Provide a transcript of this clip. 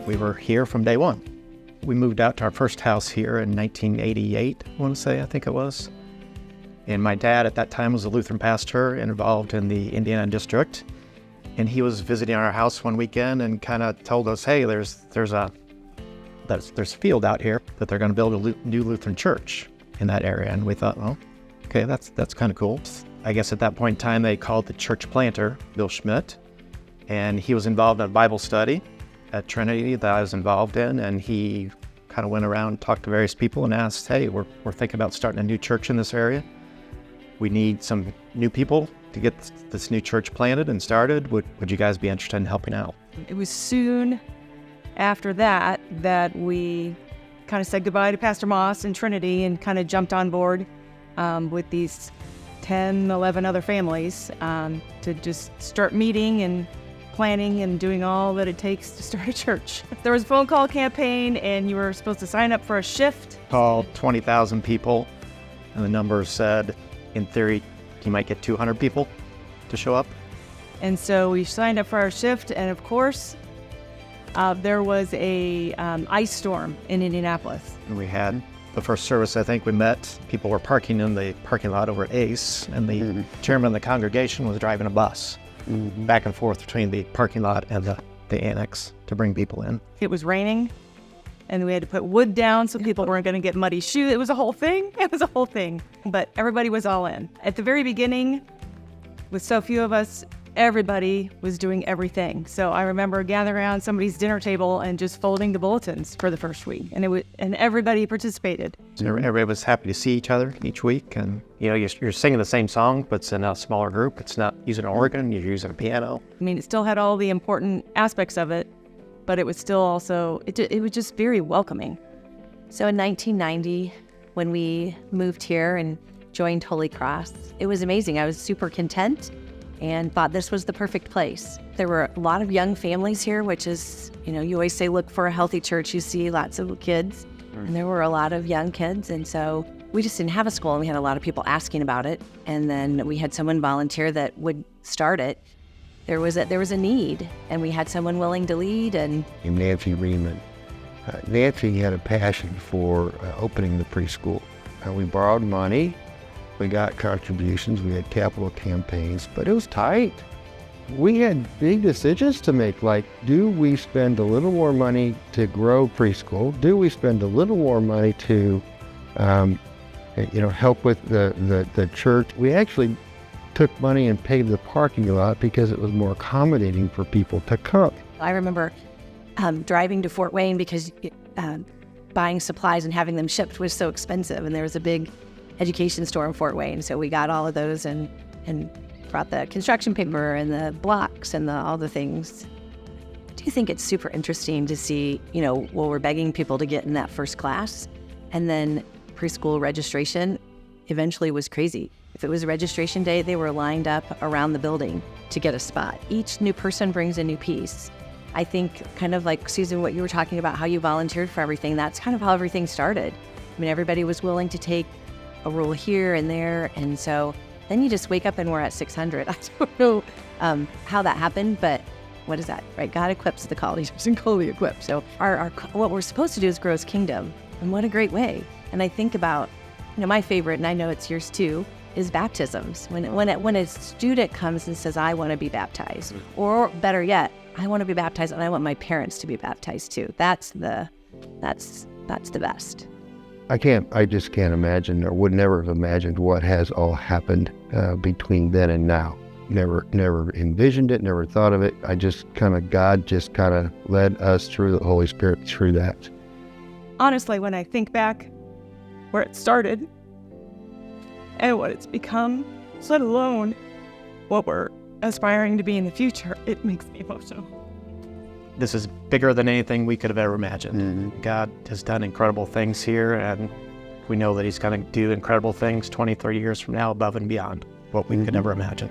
We were here from day one. We moved out to our first house here in 1988, I think it was. And my dad at that time was a Lutheran pastor involved in the Indiana district. And he was visiting our house one weekend and kind of told us, hey, there's a field out here that they're going to build a new Lutheran church in that area. And we thought, well, okay, that's kind of cool. I guess at that point in time, they called the church planter, Bill Schmidt, and he was involved in a Bible study at Trinity that I was involved in, and he kind of went around, talked to various people and asked, hey, we're thinking about starting a new church in this area. We need some new people to get this new church planted and started. Would you guys be interested in helping out? It was soon after that we kind of said goodbye to Pastor Moss and Trinity and kind of jumped on board with these 10, 11 other families to just start meeting and planning and doing all that it takes to start a church. There was a phone call campaign and you were supposed to sign up for a shift. Called 20,000 people, and the numbers said, in theory, you might get 200 people to show up. And so we signed up for our shift, and of course, there was a ice storm in Indianapolis. And we had the first service, I think we met, people were parking in the parking lot over at Ace, and the chairman of the congregation was driving a bus back and forth between the parking lot and the Annex to bring people in. It was raining, and we had to put wood down so people weren't going to get muddy shoes. It was a whole thing. But everybody was all in. At the very beginning, with so few of us, everybody was doing everything. So I remember gathering around somebody's dinner table and just folding the bulletins for the first week, and everybody participated. So everybody was happy to see each other each week, and you're singing the same song, but it's in a smaller group. It's not using an organ, you're using a piano. I mean, it still had all the important aspects of it, but it was still also, it was just very welcoming. So in 1990, when we moved here and joined Holy Cross, it was amazing. I was super content and thought this was the perfect place. There were a lot of young families here, which is, you always say look for a healthy church, you see lots of kids, and there were a lot of young kids, and so we just didn't have a school, and we had a lot of people asking about it, and then we had someone volunteer that would start it. There was a need, and we had someone willing to lead. And Nancy Riemann. Nancy had a passion for opening the preschool. We borrowed money. We got contributions, we had capital campaigns, but it was tight. We had big decisions to make, like, do we spend a little more money to grow preschool? Do we spend a little more money to, help with the church? We actually took money and paved the parking lot because it was more accommodating for people to come. I remember driving to Fort Wayne because buying supplies and having them shipped was so expensive, and there was a big education store in Fort Wayne, so we got all of those and brought the construction paper and the blocks and all the things. I do think it's super interesting to see, we're begging people to get in that first class, and then preschool registration eventually was crazy. If it was registration day, they were lined up around the building to get a spot. Each new person brings a new piece. I think kind of like, Susan, what you were talking about, how you volunteered for everything, that's kind of how everything started. I mean, everybody was willing to take a role here and there, and so then you just wake up and we're at 600. I don't know how that happened, but what is that, right? God equips the called, he doesn't call the equipped. So our what we're supposed to do is grow his kingdom, and what a great way. And I think about, my favorite, and I know it's yours too, is baptisms. When a student comes and says, I want to be baptized, or better yet, I want to be baptized and I want my parents to be baptized too. That's the best. I just can't imagine, or would never have imagined what has all happened between then and now. Never envisioned it, never thought of it. God just kind of led us through the Holy Spirit through that. Honestly, when I think back where it started and what it's become, let alone what we're aspiring to be in the future, it makes me emotional. This is bigger than anything we could have ever imagined. God has done incredible things here, and we know that he's going to do incredible things 20, 30 years from now above and beyond what we could ever imagine.